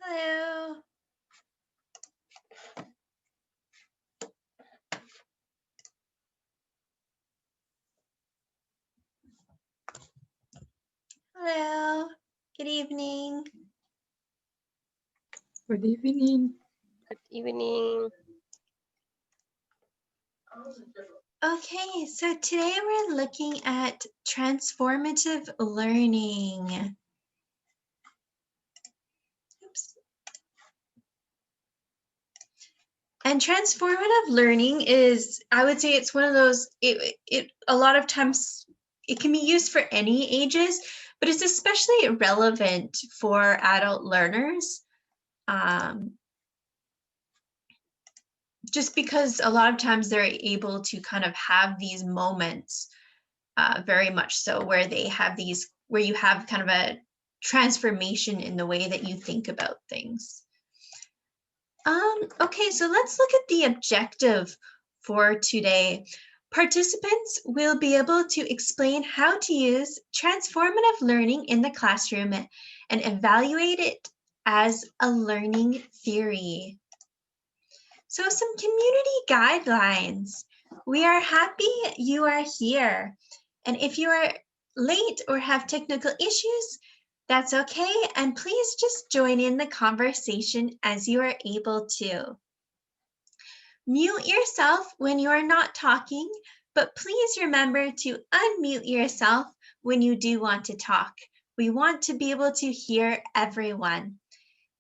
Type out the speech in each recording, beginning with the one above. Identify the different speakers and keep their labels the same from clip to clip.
Speaker 1: Hello. Hello. Good evening.
Speaker 2: Good evening.
Speaker 3: Good evening.
Speaker 1: Okay, so today we're looking at transformative learning. Oops. And transformative learning is, I would say it's one of those, a lot of times it can be used for any ages, but it's especially relevant for adult learners. Just because a lot of times they're able to kind of have these moments, very much so, where they have these, where you have kind of a transformation in the way that you think about things. Okay, so let's look at the objective for today. Participants will be able to explain how to use transformative learning in the classroom and evaluate it as a learning theory. So some community guidelines. We are happy you are here. And if you are late or have technical issues, that's okay. And please just join in the conversation as you are able to. Mute yourself when you are not talking, but please remember to unmute yourself when you do want to talk. We want to be able to hear everyone.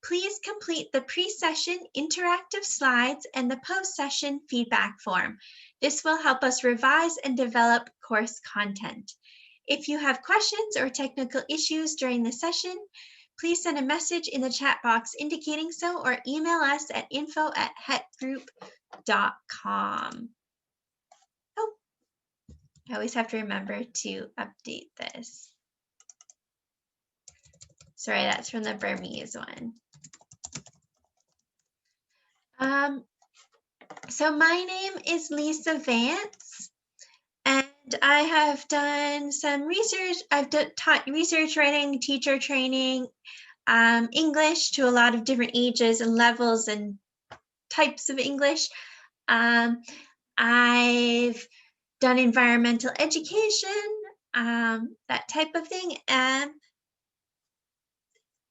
Speaker 1: Please complete the pre-session interactive slides and the post-session feedback form. This will help us revise and develop course content. If you have questions or technical issues during the session, please send a message in the chat box indicating so or email us at info@hettgroup.com. Oh, I always have to remember to update this. Sorry, that's from the Burmese one. So my name is Lisa Vance, and I have done some research. I've taught research writing, teacher training, English to a lot of different ages and levels and types of English. I've done environmental education, that type of thing. And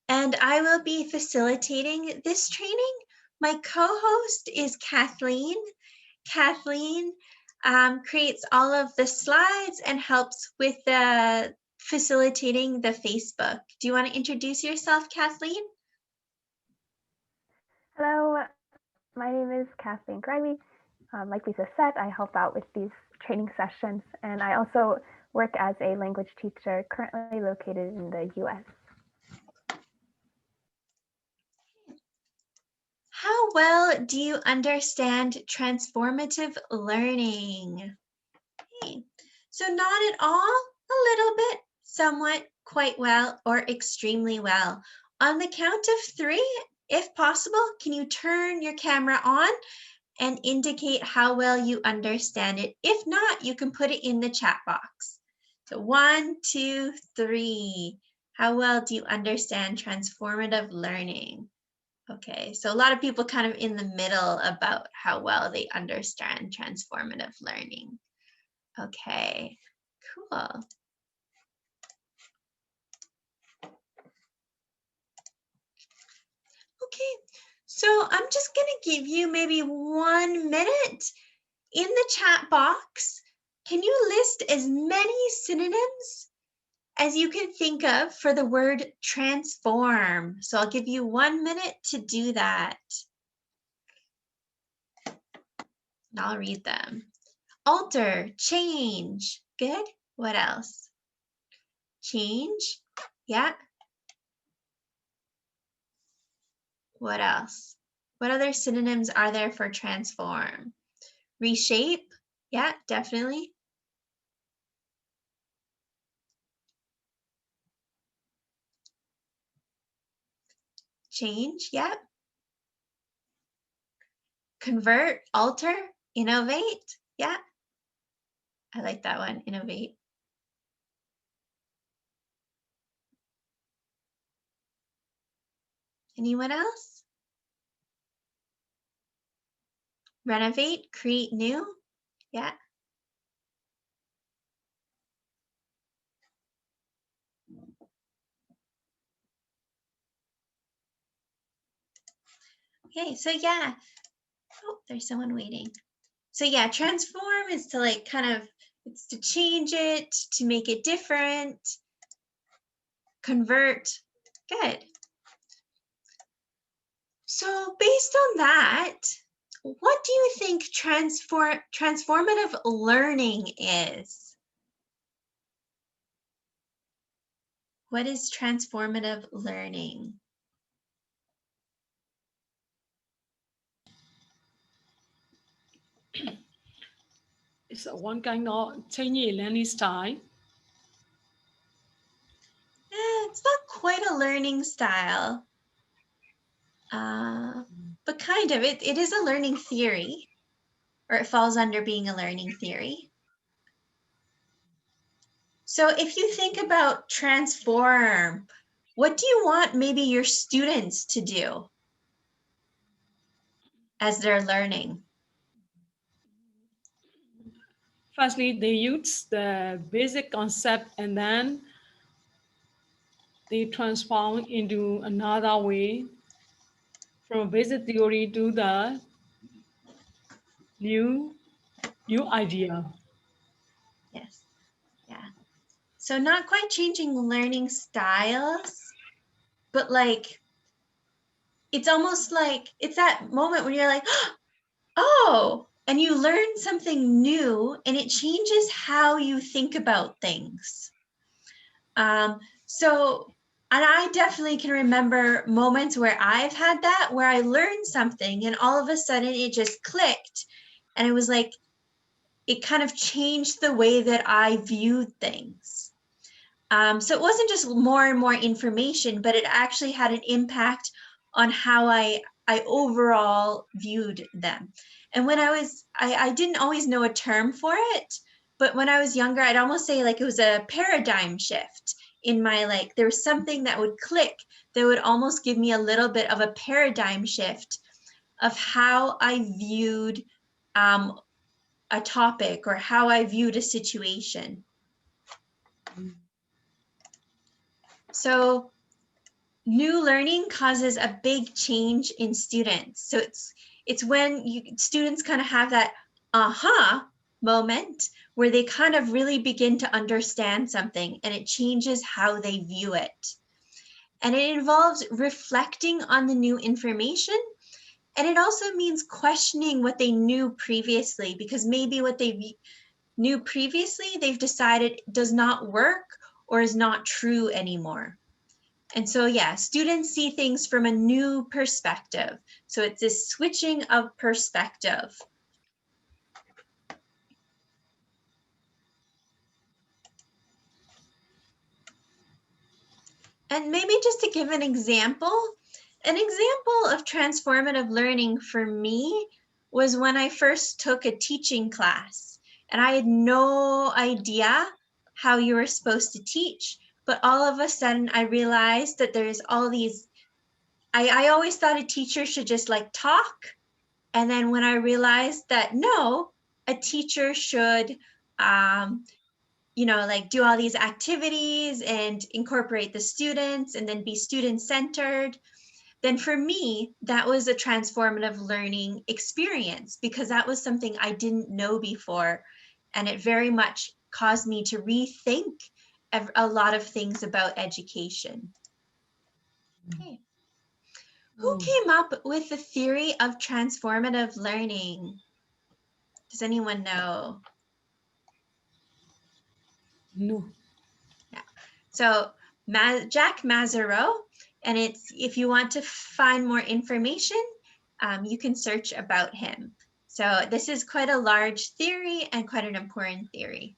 Speaker 1: I will be facilitating this training. My co-host is Kathleen. Kathleen creates all of the slides and helps with facilitating the Facebook. Do you want to introduce yourself, Kathleen?
Speaker 4: Hello, my name is Kathleen Grimey. Like Lisa said, I help out with these training sessions, and I also work as a language teacher currently located in the US.
Speaker 1: How well do you understand transformative learning? Okay. So not at all, a little bit, somewhat, quite well, or extremely well. On the count of 3, if possible, can you turn your camera on and indicate how well you understand it? If not, you can put it in the chat box. So 1, 2, 3. How well do you understand transformative learning? Okay, so a lot of people kind of in the middle about how well they understand transformative learning. Okay, cool. Okay, so I'm just gonna give you maybe 1 minute in the chat box. Can you list as many synonyms as you can think of for the word transform? So I'll give you 1 minute to do that. And I'll read them. Alter, change, good. What else? Change, yeah. What else? What other synonyms are there for transform? Reshape, yeah, definitely. Change, yeah. Convert, alter, innovate, yeah. I like that one, innovate. Anyone else? Renovate, create new? Yeah. Okay, so yeah. Oh, there's someone waiting. So yeah, transform is to like kind of, it's to change it, to make it different. Convert. Good. So based on that, what do you think transformative learning is? What is transformative learning?
Speaker 2: It's one kind of changing learning style.
Speaker 1: It's not quite a learning style, but kind of. It is a learning theory, or it falls under being a learning theory. So if you think about transform, what do you want maybe your students to do as they're learning?
Speaker 2: Firstly, they use the basic concept and then they transform into another way from basic theory to the new idea.
Speaker 1: Yes, yeah. So not quite changing learning styles, but like, it's almost like, it's that moment when you're like, oh, and you learn something new and it changes how you think about things. So, and I definitely can remember moments where I've had that, where I learned something and all of a sudden it just clicked. And it was like, it kind of changed the way that I viewed things. So it wasn't just more and more information, but it actually had an impact on how I overall viewed them. And when I didn't always know a term for it, but when I was younger, I'd almost say like it was a paradigm shift in my, like, there was something that would click that would almost give me a little bit of a paradigm shift of how I viewed a topic or how I viewed a situation. So new learning causes a big change in students. So it's when students kind of have that aha moment where they kind of really begin to understand something and it changes how they view it. And it involves reflecting on the new information. And it also means questioning what they knew previously, because maybe what they knew previously, they've decided does not work or is not true anymore. And so, yeah, students see things from a new perspective. So it's this switching of perspective. And maybe just to give an example of transformative learning for me was when I first took a teaching class and I had no idea how you were supposed to teach, but all of a sudden I realized that there's all these, I always thought a teacher should just like talk. And then when I realized that no, a teacher should, like do all these activities and incorporate the students and then be student-centered, then for me, that was a transformative learning experience because that was something I didn't know before. And it very much caused me to rethink a lot of things about education. Okay. Who came up with the theory of transformative learning? Does anyone know?
Speaker 2: No.
Speaker 1: Yeah. So Jack Mazzaro, and it's, if you want to find more information, you can search about him. So this is quite a large theory and quite an important theory.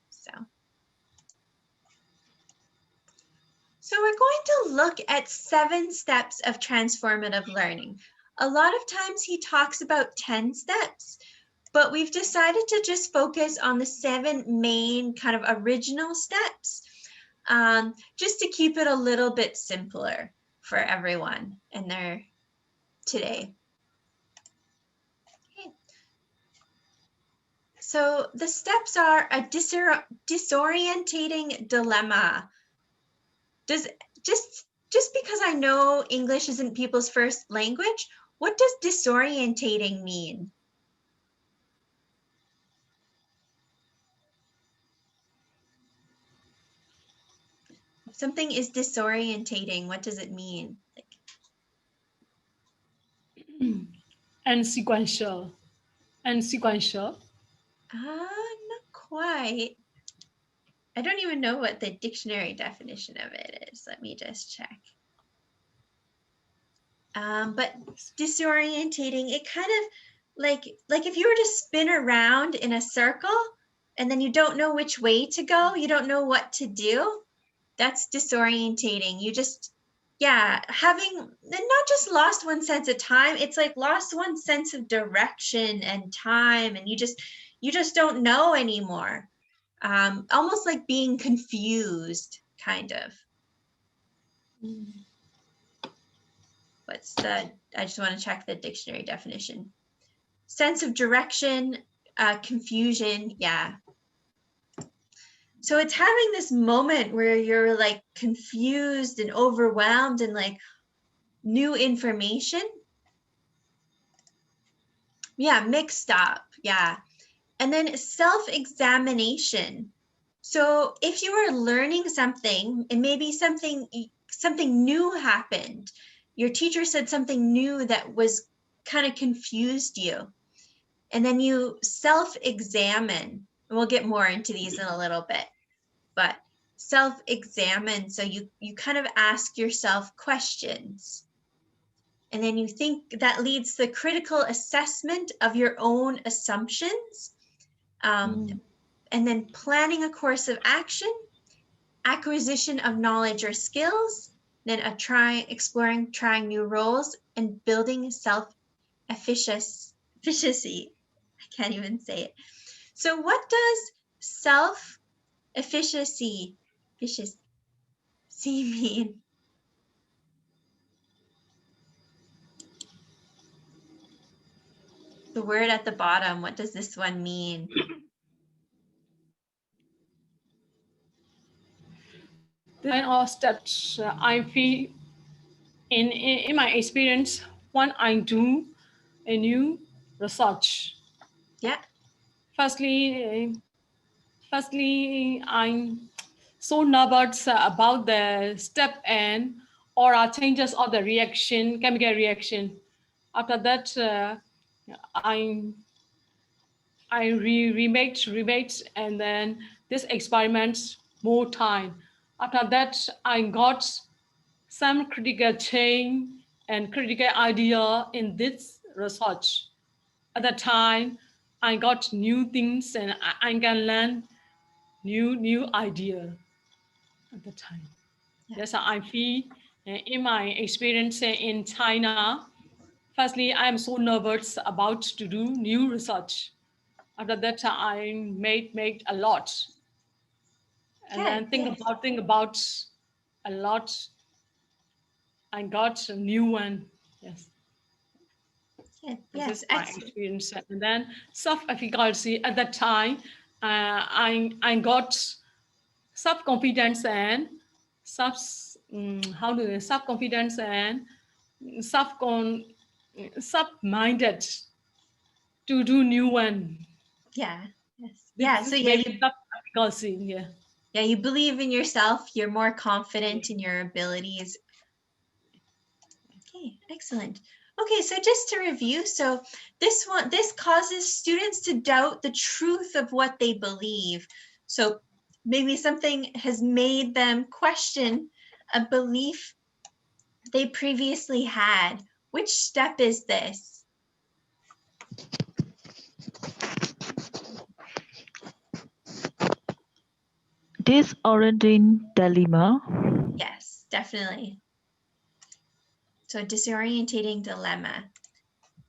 Speaker 1: So we're going to look at 7 steps of transformative learning. A lot of times he talks about 10 steps, but we've decided to just focus on the 7 main kind of original steps, just to keep it a little bit simpler for everyone and their today. Okay. So the steps are a disorientating dilemma. Does just because I know English isn't people's first language, what does disorientating mean? If something is disorientating, what does it mean?
Speaker 2: And sequential. And sequential.
Speaker 1: Not quite. I don't even know what the dictionary definition of it is. Let me just check. But disorientating, it kind of like if you were to spin around in a circle and then you don't know which way to go, you don't know what to do, that's disorientating. You just, yeah, having not just lost one sense of time, it's like lost one sense of direction and time, and you just don't know anymore. Almost like being confused, kind of. I just want to check the dictionary definition. Sense of direction, confusion, yeah. So it's having this moment where you're like confused and overwhelmed and like new information. Yeah, mixed up, yeah. And then self-examination. So if you are learning something and maybe something new happened, your teacher said something new that was kind of confused you, and then you self-examine. We'll get more into these in a little bit, but self-examine. So you kind of ask yourself questions, and then you think that leads to critical assessment of your own assumptions, and then planning a course of action, acquisition of knowledge or skills, then exploring trying new roles, and building self-efficacy. I can't even say it. So what does self-efficacy mean? The word at the bottom, what does this one mean?
Speaker 2: The kind of steps I feel in my experience when I do a new research.
Speaker 1: Yeah.
Speaker 2: Firstly, I'm so nervous about the step and or changes of the reaction, chemical reaction. After that, I remake, and then this experiments more time. After that, I got some critical change and critical idea in this research. At the time, I got new things and I can learn new idea at the time.
Speaker 1: Yeah.
Speaker 2: That's how I feel in my experience in China. Firstly, I am so nervous about to do new research. After that, I made a lot, and
Speaker 1: Good.
Speaker 2: then
Speaker 1: Yes.
Speaker 2: think about a lot. I got a new one. Yes.
Speaker 1: Good.
Speaker 2: This
Speaker 1: Yes.
Speaker 2: is my
Speaker 1: Excellent.
Speaker 2: experience. And then self-efficacy at that time, I got self-confidence and self-confidence and self-minded to do new one.
Speaker 1: Yeah. Yes. Yeah.
Speaker 2: This
Speaker 1: So
Speaker 2: is
Speaker 1: yeah,
Speaker 2: maybe self-efficacy. Yeah.
Speaker 1: yeah, you believe in yourself. You're more confident in your abilities. Okay, excellent. Okay, so just to review, so this causes students to doubt the truth of what they believe. So maybe something has made them question a belief they previously had. Which step is this?
Speaker 5: Disorienting dilemma.
Speaker 1: Yes, definitely. So disorientating dilemma.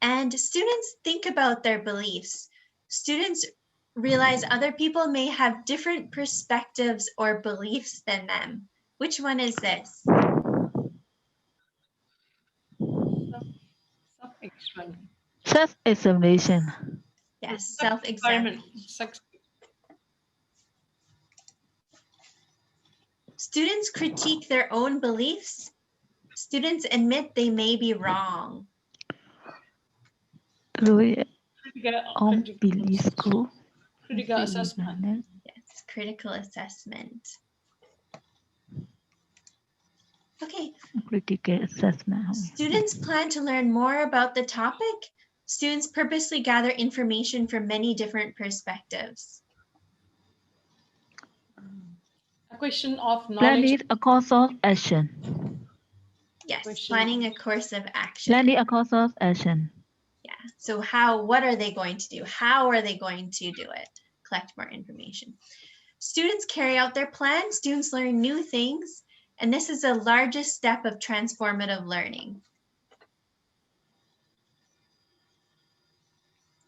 Speaker 1: And students think about their beliefs. Students realize other people may have different perspectives or beliefs than them. Which one is this?
Speaker 5: Self-examination.
Speaker 1: Yes,
Speaker 2: Experiment.
Speaker 1: self-examination. Students critique their own beliefs. Students admit they may be wrong.
Speaker 5: Rồi
Speaker 2: Critical,
Speaker 5: ông belief của
Speaker 2: critical assessment.
Speaker 1: Yes, critical assessment. Okay.
Speaker 5: Critical assessment.
Speaker 1: Students plan to learn more about the topic. Students purposely gather information from many different perspectives.
Speaker 2: A question of knowledge.
Speaker 5: Planning a course of action.
Speaker 1: Yes, planning a course of action.
Speaker 5: Planning a course of action.
Speaker 1: Yeah, so what are they going to do? How are they going to do it? Collect more information. Students carry out their plan. Students learn new things. And this is the largest step of transformative learning.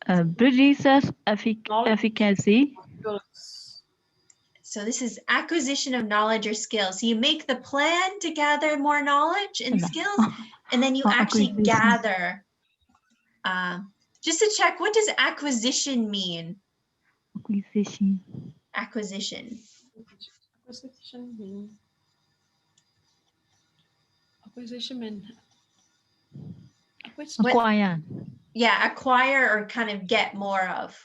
Speaker 5: Research efficacy.
Speaker 1: So this is acquisition of knowledge or skills. So you make the plan to gather more knowledge and skills, and then you actually gather. Just to check, what does acquisition mean?
Speaker 5: Acquisition.
Speaker 1: Acquisition.
Speaker 2: Acquisition mean
Speaker 5: Acquire.
Speaker 1: Yeah, acquire or kind of get more of.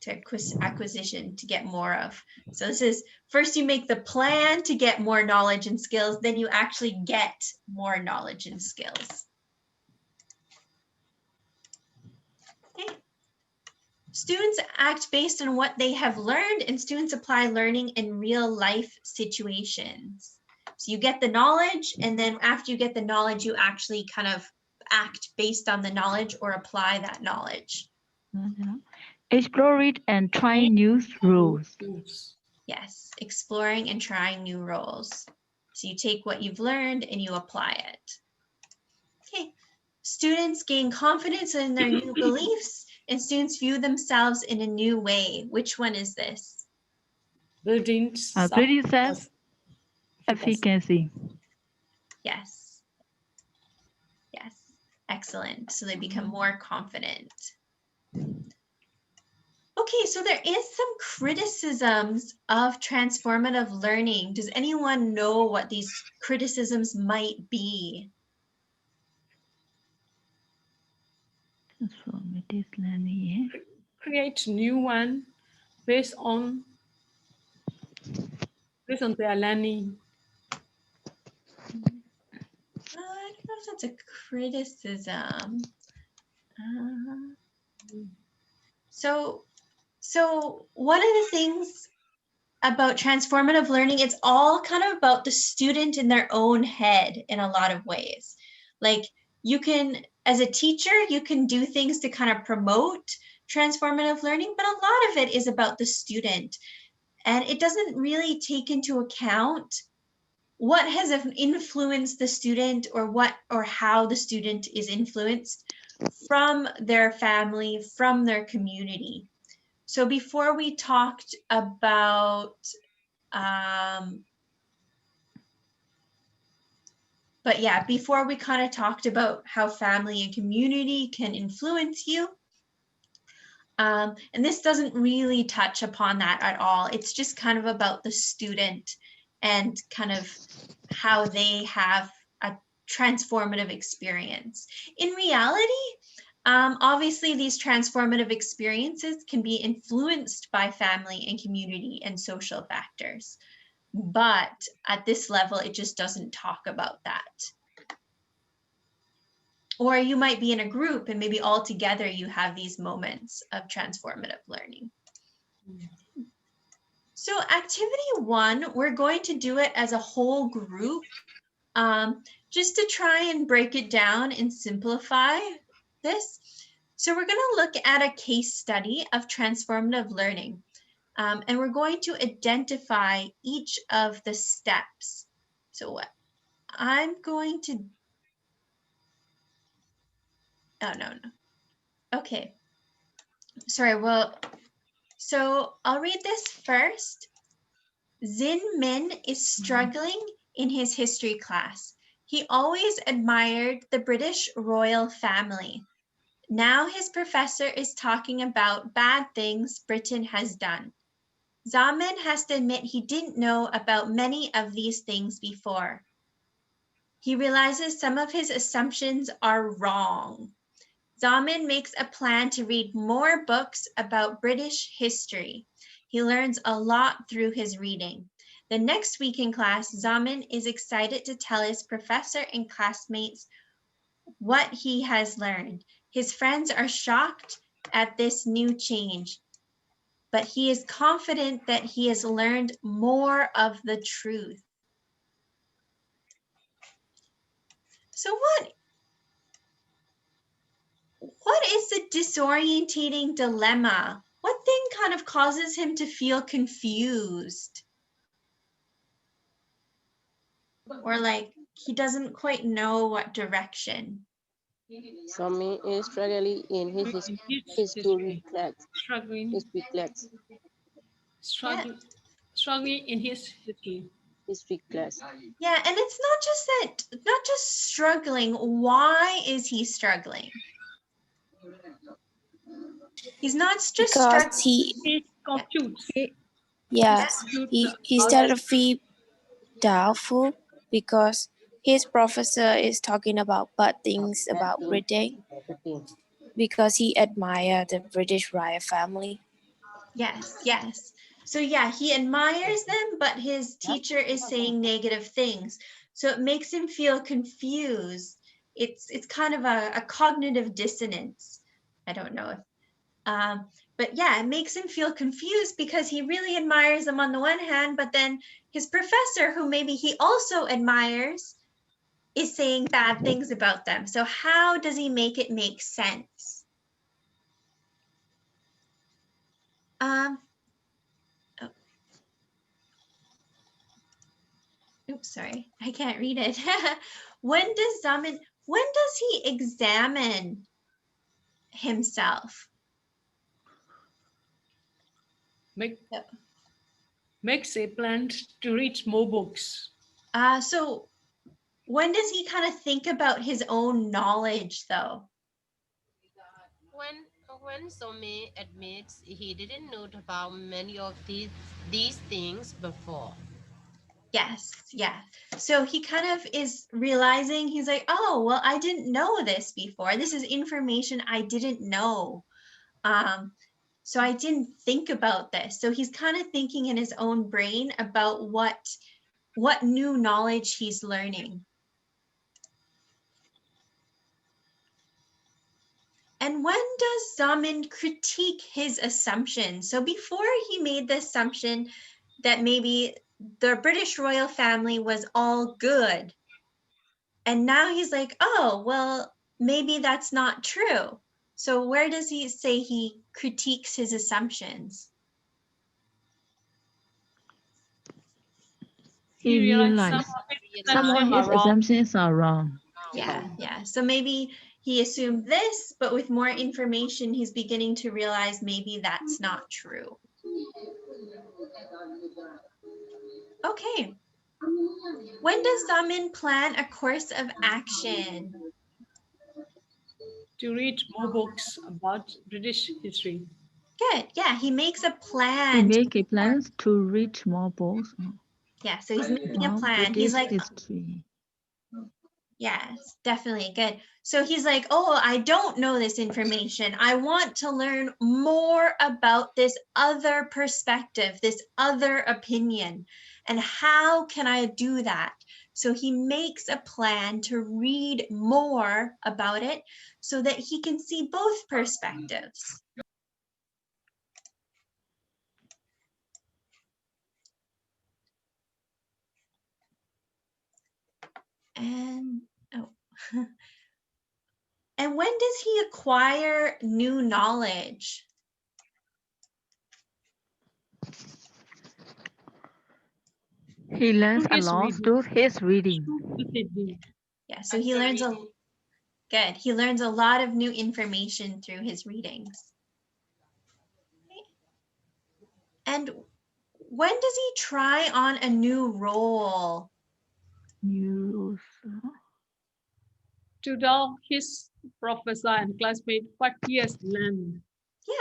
Speaker 1: To acquisition, to get more of. So this is, first you make the plan to get more knowledge and skills, then you actually get more knowledge and skills. Okay. Students act based on what they have learned, and students apply learning in real life situations. So you get the knowledge, and then after you get the knowledge, you actually kind of act based on the knowledge or apply that knowledge.
Speaker 5: Explore it and try new rules.
Speaker 1: Yes, exploring and trying new roles. So you take what you've learned and you apply it. Okay, students gain confidence in their new beliefs, and students view themselves in a new way. Which one is this?
Speaker 2: Building
Speaker 5: self-efficacy.
Speaker 1: Yes. Yes, excellent. So they become more confident. Okay, so there is some criticisms of transformative learning. Does anyone know what these criticisms might be?
Speaker 5: Transformative learning.
Speaker 2: Create new one based on their learning.
Speaker 1: I don't know if that's a criticism. So one of the things about transformative learning, it's all kind of about the student in their own head in a lot of ways. Like you can, as a teacher, you can do things to kind of promote transformative learning, but a lot of it is about the student. And it doesn't really take into account what has influenced the student or how the student is influenced from their family, from their community. So before we talked about, before we kind of talked about how family and community can influence you. And this doesn't really touch upon that at all. It's just kind of about the student and kind of how they have a transformative experience. In reality, obviously these transformative experiences can be influenced by family and community and social factors. But at this level, it just doesn't talk about that. Or you might be in a group and maybe all together you have these moments of transformative learning. So activity 1, we're going to do it as a whole group, just to try and break it down and simplify this. So we're going to look at a case study of transformative learning. And we're going to identify each of the steps. So what I'm going to, Okay. Sorry, so I'll read this first. Zin Min is struggling in his history class. He always admired the British royal family. Now his professor is talking about bad things Britain has done. Zaman has to admit he didn't know about many of these things before. He realizes some of his assumptions are wrong. Zaman makes a plan to read more books about British history. He learns a lot through his reading. The next week in class, Zaman is excited to tell his professor and classmates what he has learned. His friends are shocked at this new change, but he is confident that he has learned more of the truth. So what is the disorientating dilemma? What thing kind of causes him to feel confused? Or like he doesn't quite know what direction?
Speaker 3: Sami is struggling in his
Speaker 2: History.
Speaker 3: class.
Speaker 2: Struggling,
Speaker 3: History class.
Speaker 2: struggling in his history.
Speaker 3: History class.
Speaker 1: Yeah, and it's not just struggling. Why is he struggling? He's not just
Speaker 6: Because
Speaker 1: struggling.
Speaker 2: He's confused.
Speaker 6: yes,
Speaker 2: Confused
Speaker 6: he started to feel doubtful because his professor is talking about bad things about Britain because he admired the British royal family.
Speaker 1: Yes. So yeah, he admires them, but his teacher is saying negative things. So it makes him feel confused. It's kind of a cognitive dissonance. I don't know if, but yeah, it makes him feel confused because he really admires them on the one hand, but then his professor, who maybe he also admires, is saying bad things about them. So how does he make it make sense? Oops, sorry, I can't read it. When does he examine himself?
Speaker 2: Makes a plan to read more books.
Speaker 1: So when does he kind of think about his own knowledge though?
Speaker 3: When Sami admits he didn't know about many of these things before.
Speaker 1: Yes, yeah. So he kind of is realizing, he's like, oh, well, I didn't know this before. This is information I didn't know. So I didn't think about this. So he's kind of thinking in his own brain about what new knowledge he's learning. And when does Zaman critique his assumption? So before he made the assumption that maybe the British royal family was all good. And now he's like, oh, well, maybe that's not true. So where does he say he critiques his assumptions?
Speaker 5: He realized some of his assumptions are wrong.
Speaker 1: Yeah. So maybe he assumed this, but with more information, he's beginning to realize maybe that's not true. Okay. When does Zaman plan a course of action?
Speaker 2: To read more books about British history.
Speaker 1: Good. Yeah, he makes a plan.
Speaker 5: He make a plans to read more books.
Speaker 1: Yeah, so he's making a
Speaker 5: About
Speaker 1: plan.
Speaker 5: British
Speaker 1: He's like,
Speaker 5: history.
Speaker 1: yes, definitely good. So he's like, oh, I don't know this information. I want to learn more about this other perspective, this other opinion. And how can I do that? So he makes a plan to read more about it so that he can see both perspectives. And and when does he acquire new knowledge?
Speaker 5: He learns a lot through his reading.
Speaker 1: Yeah, so he learns he learns a lot of new information through his readings. And when does he try on a new role?
Speaker 2: To dull his professor and classmate what he has learned.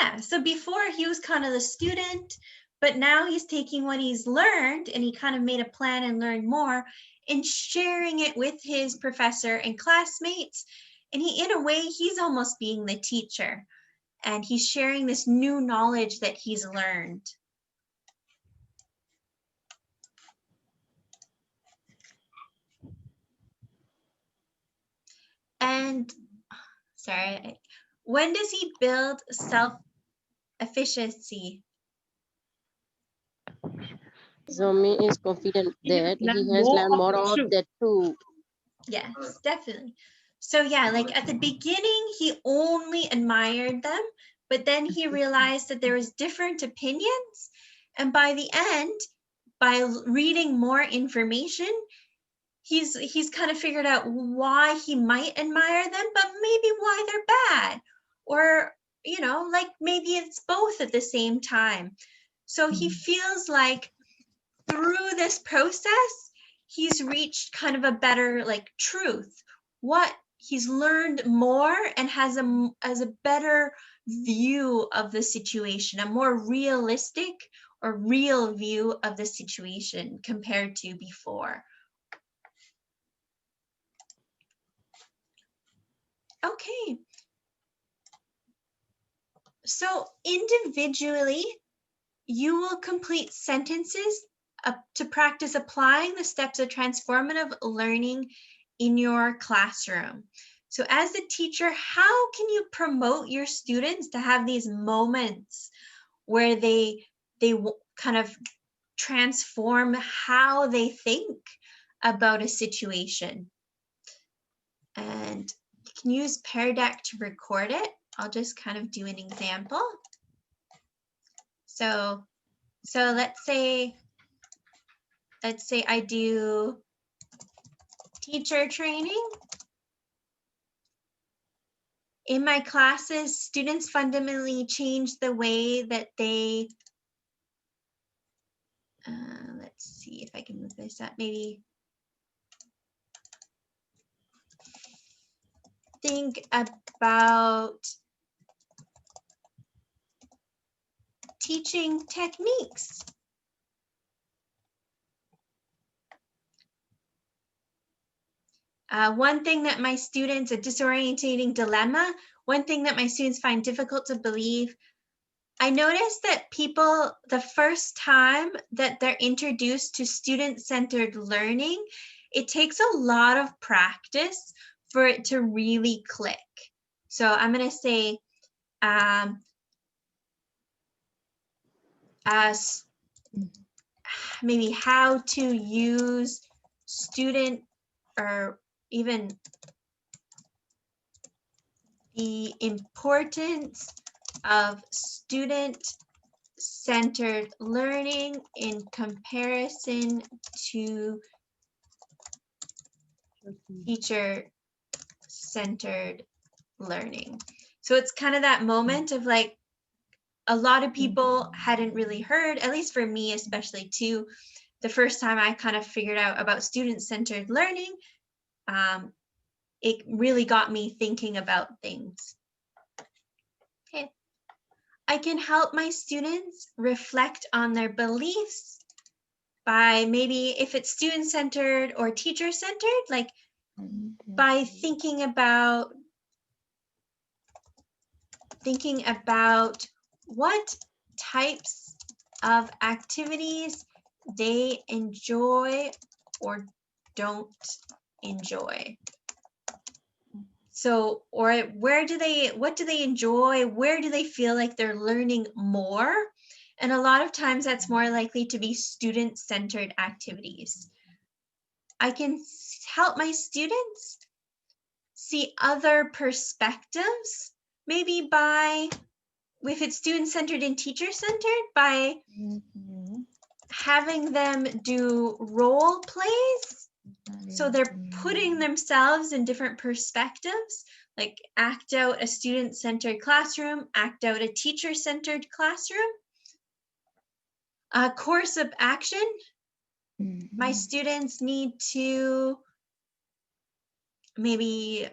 Speaker 1: Yeah, so before he was kind of the student, but now he's taking what he's learned and he kind of made a plan and learned more and sharing it with his professor and classmates. And he, in a way, he's almost being the teacher and he's sharing this new knowledge that he's learned. And sorry, when does he build self-efficiency?
Speaker 3: Zomi is confident that he has
Speaker 2: more
Speaker 3: learned
Speaker 2: of
Speaker 3: more
Speaker 2: the
Speaker 3: of
Speaker 2: truth.
Speaker 3: that too.
Speaker 1: Yes, definitely. So yeah, like at the beginning, he only admired them, but then he realized that there was different opinions. And by the end, by reading more information, he's kind of figured out why he might admire them, but maybe why they're bad. Or, you know, like maybe it's both at the same time. So he feels like through this process, he's reached kind of a better like truth. What he's learned more and has a better view of the situation, a more realistic or real view of the situation compared to before. Okay. So individually, you will complete sentences to practice applying the steps of transformative learning in your classroom. So as a teacher, how can you promote your students to have these moments where they kind of transform how they think about a situation? And you can use Pear Deck to record it. I'll just kind of do an example. So let's say I do teacher training. In my classes, students fundamentally change the way that they, let's see if I can move this up, maybe think about teaching techniques. One thing that my students, a disorientating dilemma, one thing that my students find difficult to believe, I noticed that people, the first time that they're introduced to student-centered learning, it takes a lot of practice for it to really click. So I'm going to say, as maybe how to use student or even the importance of student-centered learning in comparison to teacher-centered learning. So it's kind of that moment of like, a lot of people hadn't really heard, at least for me, especially too, the first time I kind of figured out about student-centered learning, it really got me thinking about things. Okay. I can help my students reflect on their beliefs by maybe if it's student-centered or teacher-centered, like by thinking about what types of activities they enjoy or don't enjoy. So, or what do they enjoy? Where do they feel like they're learning more? And a lot of times that's more likely to be student-centered activities. I can help my students see other perspectives, maybe by, if it's student-centered and teacher-centered, by having them do role plays. So they're putting themselves in different perspectives, like act out a student-centered classroom, act out a teacher-centered classroom. A course of action. My students need to maybe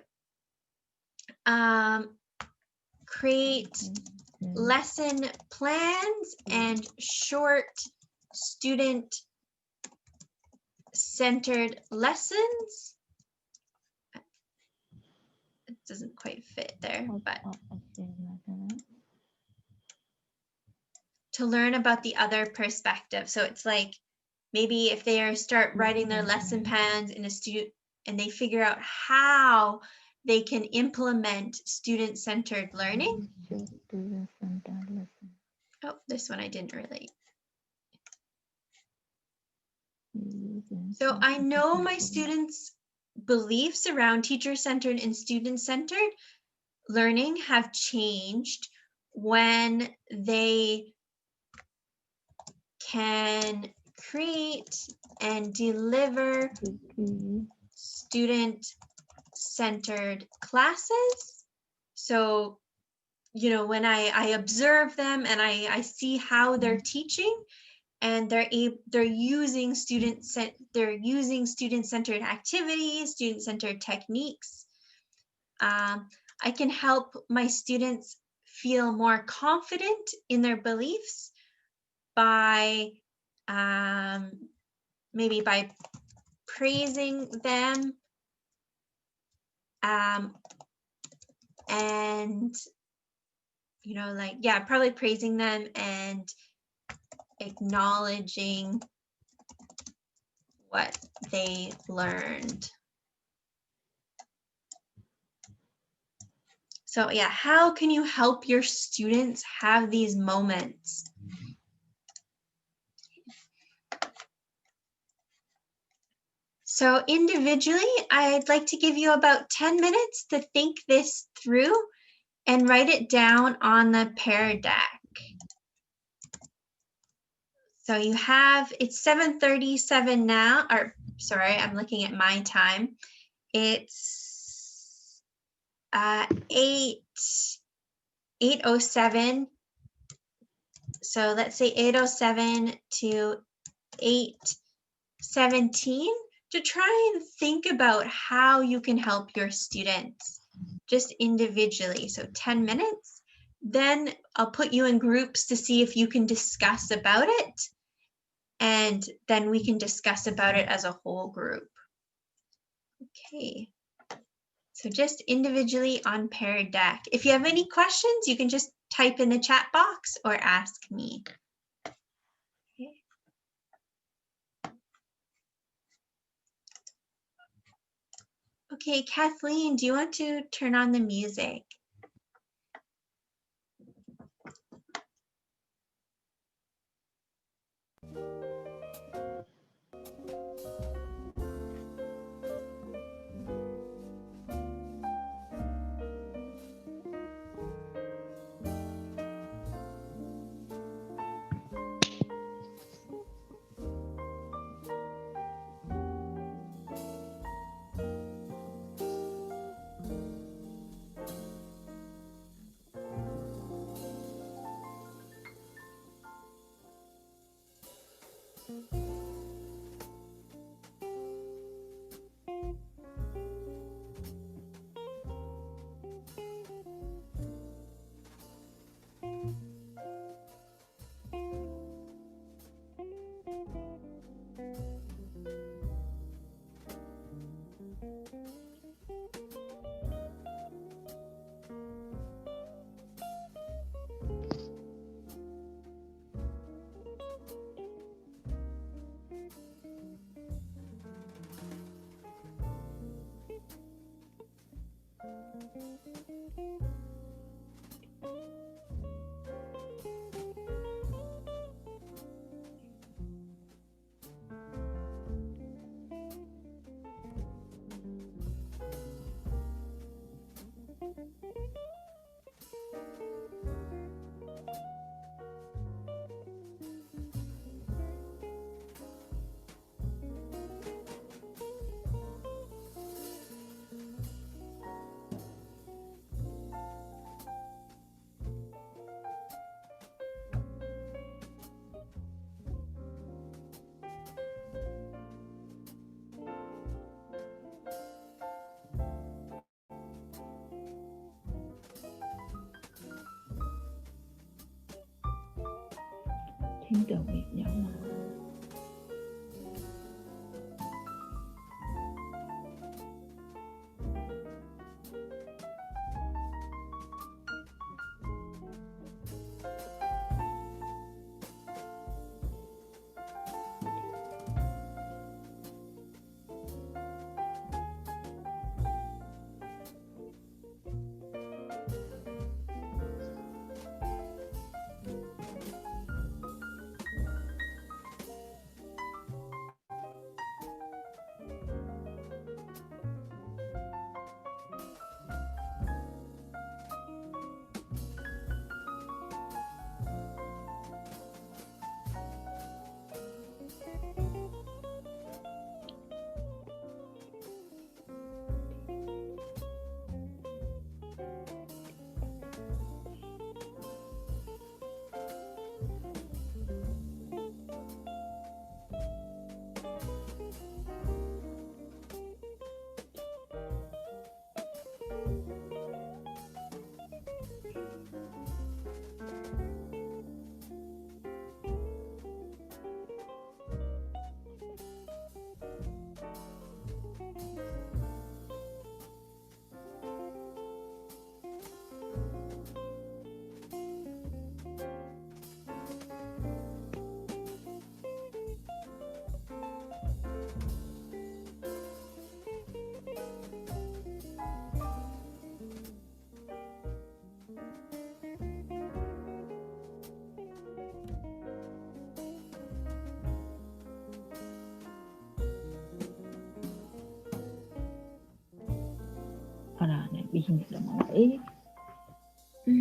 Speaker 1: create lesson plans and short student-centered lessons. It doesn't quite fit there, but to learn about the other perspective. So it's like maybe if they start writing their lesson plans in a student and they figure out how they can implement student-centered learning. Oh, this one I didn't really. So I know my students' beliefs around teacher-centered and student-centered learning have changed when they can create and deliver student-centered classes. So, you know, when I observe them and I see how they're teaching and they're using student-centered activities, student-centered techniques, I can help my students feel more confident in their beliefs by maybe by praising them and, you know, like, yeah, probably praising them and acknowledging what they learned. So yeah, how can you help your students have these moments? So individually, I'd like to give you about 10 minutes to think this through and write it down on the Pear Deck. So you have, it's 7:37 now, or sorry, I'm looking at my time. It's 8:07. So let's say 8:07 to 8:17 to try and think about how you can help your students just individually. So 10 minutes. Then I'll put you in groups to see if you can discuss about it. And then we can discuss about it as a whole group. Okay. So just individually on Pear Deck. If you have any questions, you can just type in the chat box or ask me. Okay. Okay, Kathleen, do you want to turn on the music?
Speaker 5: 听得明了吗？好啦，那微信怎么了？哎，没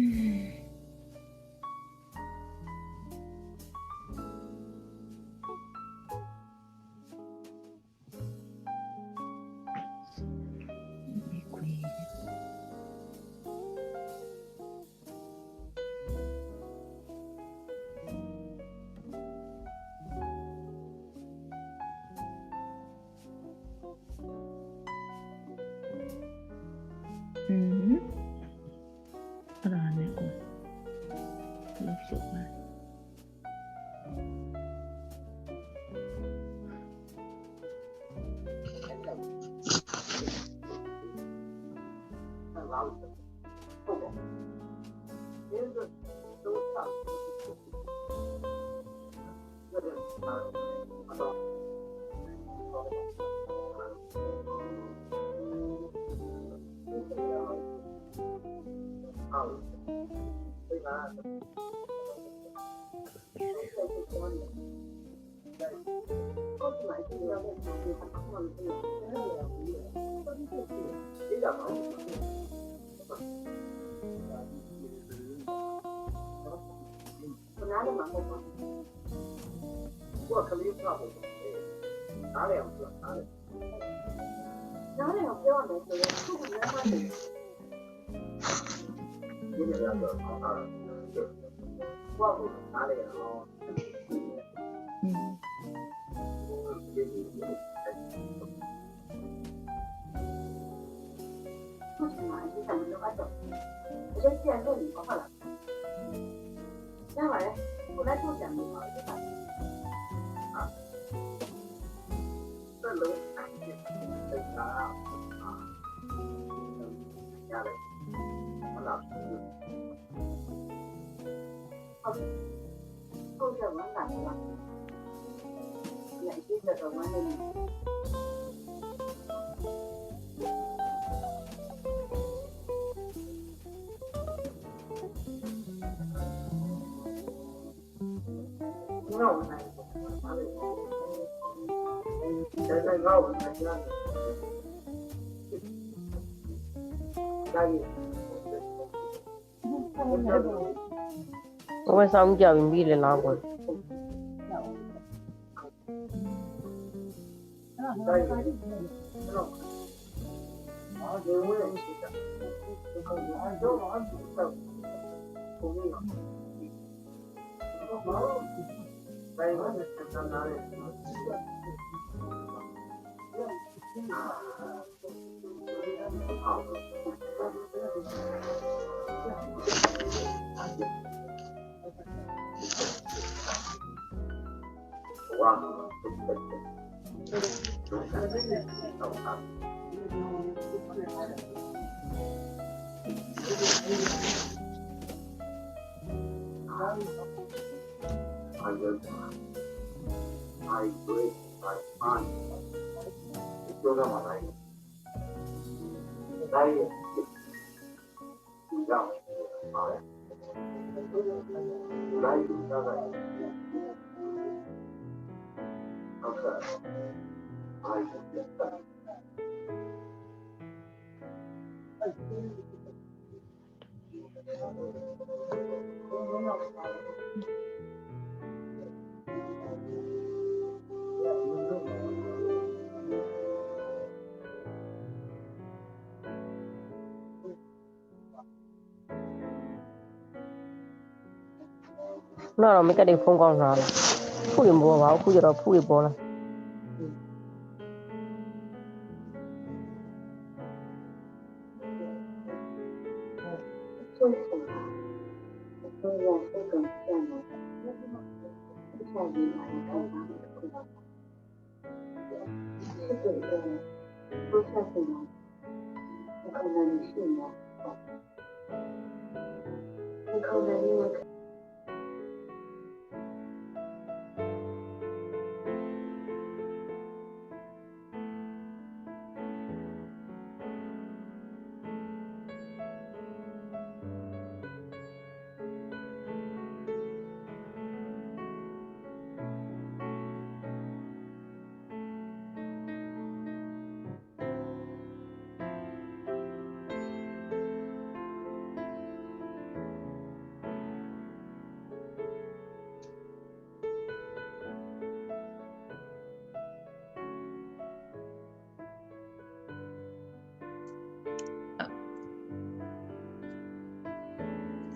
Speaker 5: 亏。好啦，那个，有小班。
Speaker 7: 我上教米的哪个？ nó là mấy cái địa phương còn nào là phu điểm bùa vào phu giờ đó phu điểm bùa là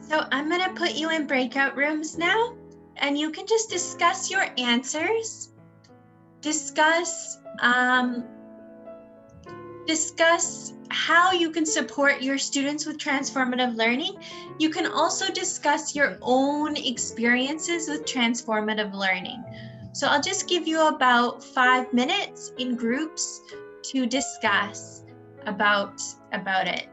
Speaker 1: So I'm going to put you in breakout rooms now, and you can just discuss your answers, discuss how you can support your students with transformative learning. You can also discuss your own experiences with transformative learning. So I'll just give you about 5 minutes in groups to discuss about it.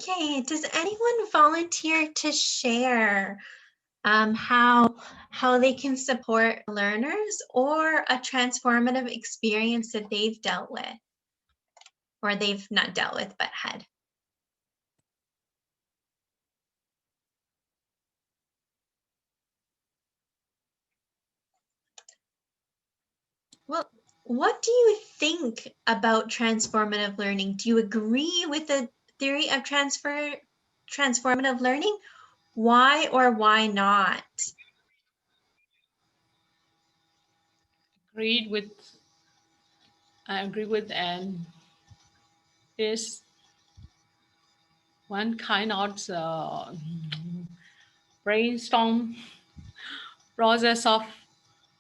Speaker 1: Okay, does anyone volunteer to share how they can support learners or a transformative experience that they've dealt with, or they've not dealt with but had? Well, what do you think about transformative learning? Do you agree with the theory of transformative learning? Why or why not?
Speaker 2: I agree with, and is one kind of brainstorm process of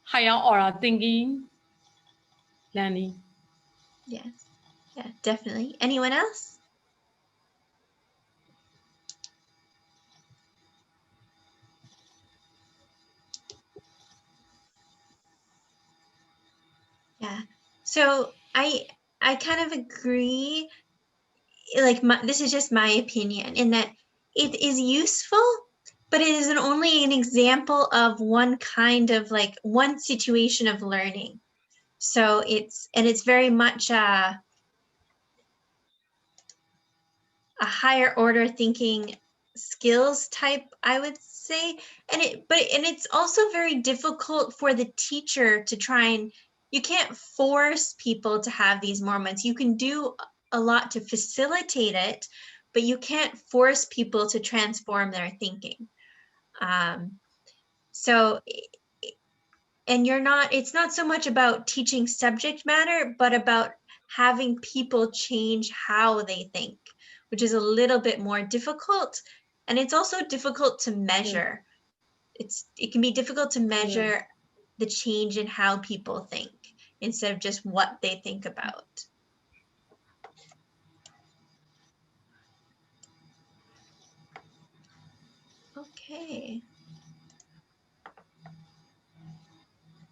Speaker 2: higher order thinking, learning.
Speaker 1: Yes, yeah, definitely. Anyone else? Yeah. So I kind of agree, like this is just my opinion, in that it is useful, but it is only an example of one kind of, like, one situation of learning. So it's very much a higher order thinking skills type, I would say. And it's also very difficult for the teacher to try, and you can't force people to have these moments. You can do a lot to facilitate it, but you can't force people to transform their thinking. So, and it's not so much about teaching subject matter, but about having people change how they think, which is a little bit more difficult. And it's also difficult to measure. It can be difficult to measure the change in how people think instead of just what they think about. Okay.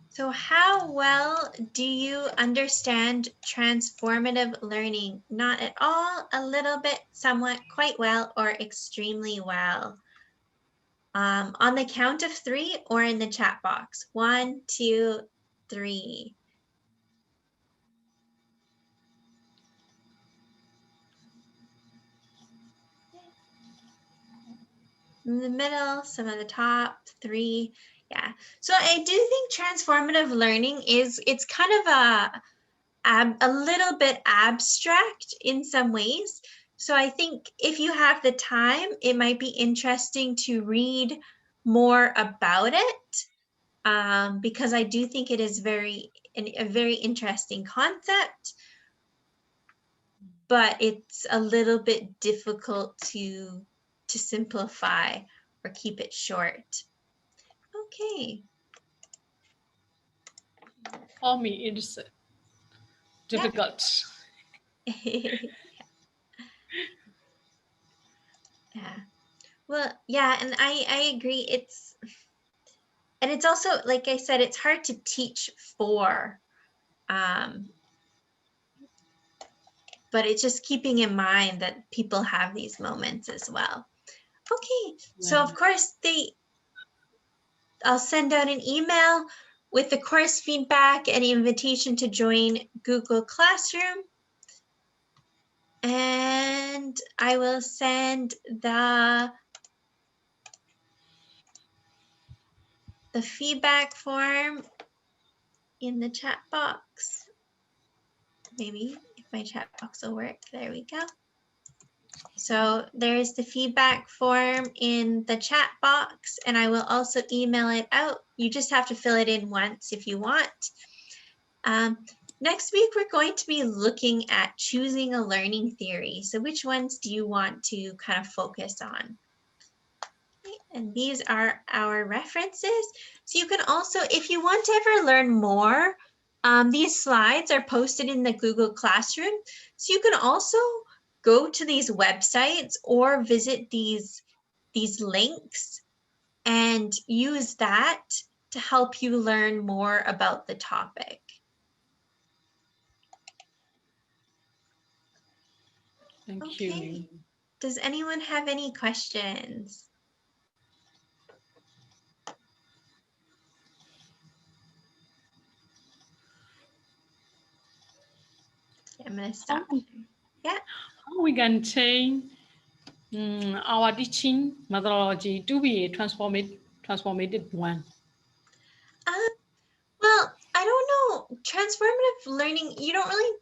Speaker 1: So how well do you understand transformative learning? Not at all, a little bit, somewhat, quite well, or extremely well? On the count of 3 or in the chat box. 1, 2, 3. In the middle, some at the top, 3. Yeah. So I do think transformative learning it's kind of a little bit abstract in some ways. So I think if you have the time, it might be interesting to read more about it, because I do think it is a very interesting concept, but it's a little bit difficult to simplify or keep it short. Okay.
Speaker 2: For me, it's difficult.
Speaker 1: Yeah. Yeah. Well, yeah, and I agree. It's also, like I said, it's hard to teach for, but it's just keeping in mind that people have these moments as well. Okay, so of course I'll send out an email with the course feedback and invitation to join Google Classroom. And I will send the feedback form in the chat box. Maybe if my chat box will work. There we go. So there's the feedback form in the chat box, and I will also email it out. You just have to fill it in once if you want. Next week, we're going to be looking at choosing a learning theory. So which ones do you want to kind of focus on? And these are our references. So you can also, if you want to ever learn more, these slides are posted in the Google Classroom. So you can also go to these websites or visit these links and use that to help you learn more about the topic.
Speaker 2: Thank
Speaker 1: Okay.
Speaker 2: you.
Speaker 1: Does anyone have any questions? I'm going to stop. Yeah.
Speaker 2: How we can change our teaching methodology to be a transformative one?
Speaker 1: Well, I don't know. Transformative learning, you don't really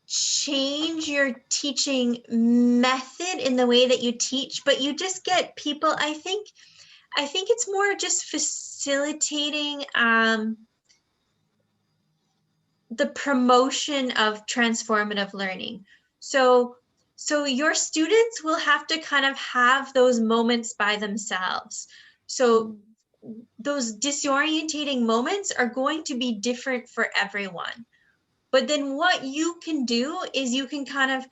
Speaker 1: change your teaching method in the way that you teach, but you just get people, I think it's more just facilitating the promotion of transformative learning. So your students will have to kind of have those moments by themselves. So those disorientating moments are going to be different for everyone. But then what you can do is you can kind of,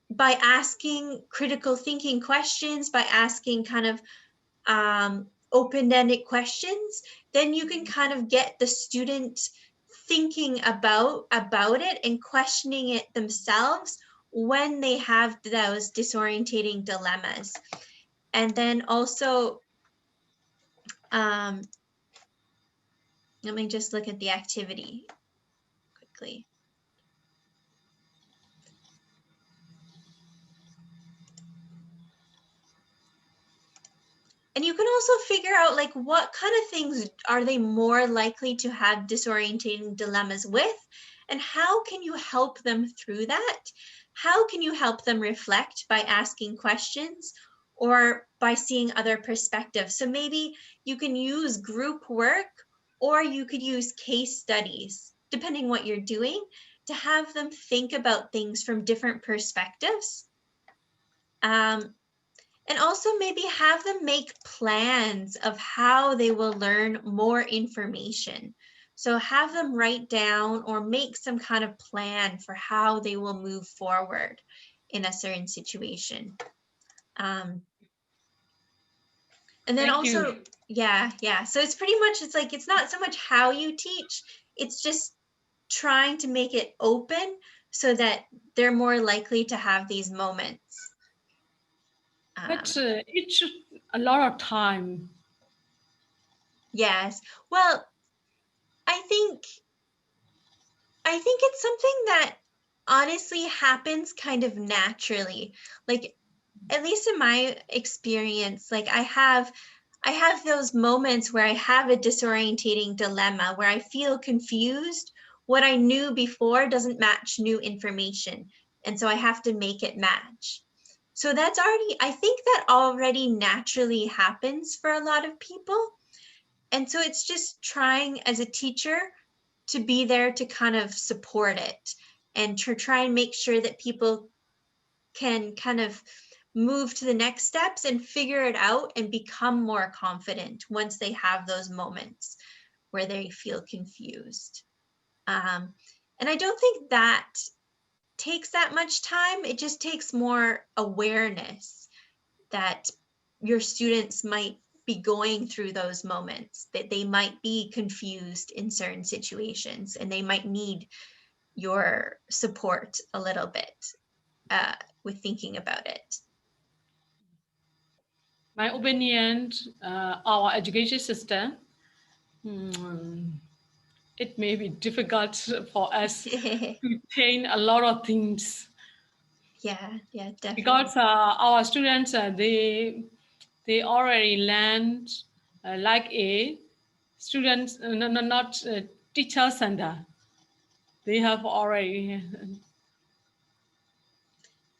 Speaker 1: by asking critical thinking questions, by asking kind of open-ended questions, then you can kind of get the student thinking about it and questioning it themselves when they have those disorientating dilemmas. And then also, let me just look at the activity quickly. And you can also figure out like what kind of things are they more likely to have disorientating dilemmas with, and how can you help them through that? How can you help them reflect by asking questions or by seeing other perspectives? So maybe you can use group work, or you could use case studies, depending what you're doing, to have them think about things from different perspectives. And also maybe have them make plans of how they will learn more information. So have them write down or make some kind of plan for how they will move forward in a certain situation. And then
Speaker 2: Thank
Speaker 1: also,
Speaker 2: you.
Speaker 1: yeah. So it's pretty much, it's like, it's not so much how you teach, it's just trying to make it open so that they're more likely to have these moments.
Speaker 2: But it's a lot of time.
Speaker 1: Yes. Well, I think it's something that honestly happens kind of naturally. Like, at least in my experience, like I have those moments where I have a disorientating dilemma, where I feel confused. What I knew before doesn't match new information, and so I have to make it match. So that's already, I think that already naturally happens for a lot of people. And so it's just trying as a teacher to be there to kind of support it and to try and make sure that people can kind of move to the next steps and figure it out and become more confident once they have those moments where they feel confused. And I don't think that takes that much time. It just takes more awareness that your students might be going through those moments, that they might be confused in certain situations and they might need your support a little bit with thinking about it.
Speaker 2: My opinion, our education system, it may be difficult for us to change a lot of things.
Speaker 1: Yeah, definitely.
Speaker 2: Because our students, they already learned like a students, not teacher center. They have already.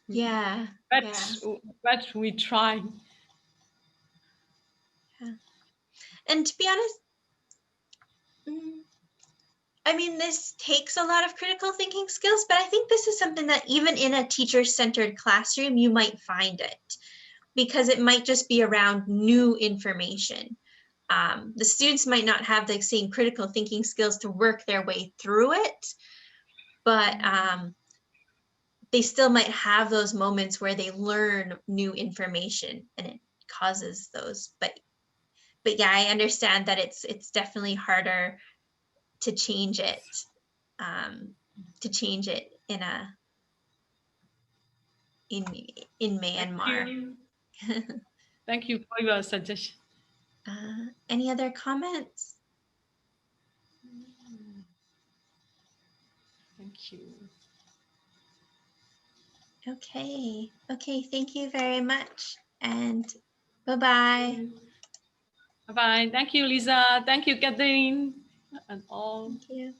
Speaker 1: Yeah.
Speaker 2: But we try.
Speaker 1: Yeah. And to be honest, I mean, this takes a lot of critical thinking skills, but I think this is something that even in a teacher-centered classroom, you might find it, because it might just be around new information. The students might not have the same critical thinking skills to work their way through it, but they still might have those moments where they learn new information and it causes those. But yeah, I understand that it's definitely harder to change it, in in
Speaker 2: Thank
Speaker 1: Myanmar.
Speaker 2: you. Thank you for your suggestion.
Speaker 1: Any other comments?
Speaker 2: Thank you.
Speaker 1: Okay. Okay. Thank you very much. And bye-bye.
Speaker 2: Bye-bye. Thank you, Lisa. Thank you, Catherine, and all.
Speaker 1: Thank you.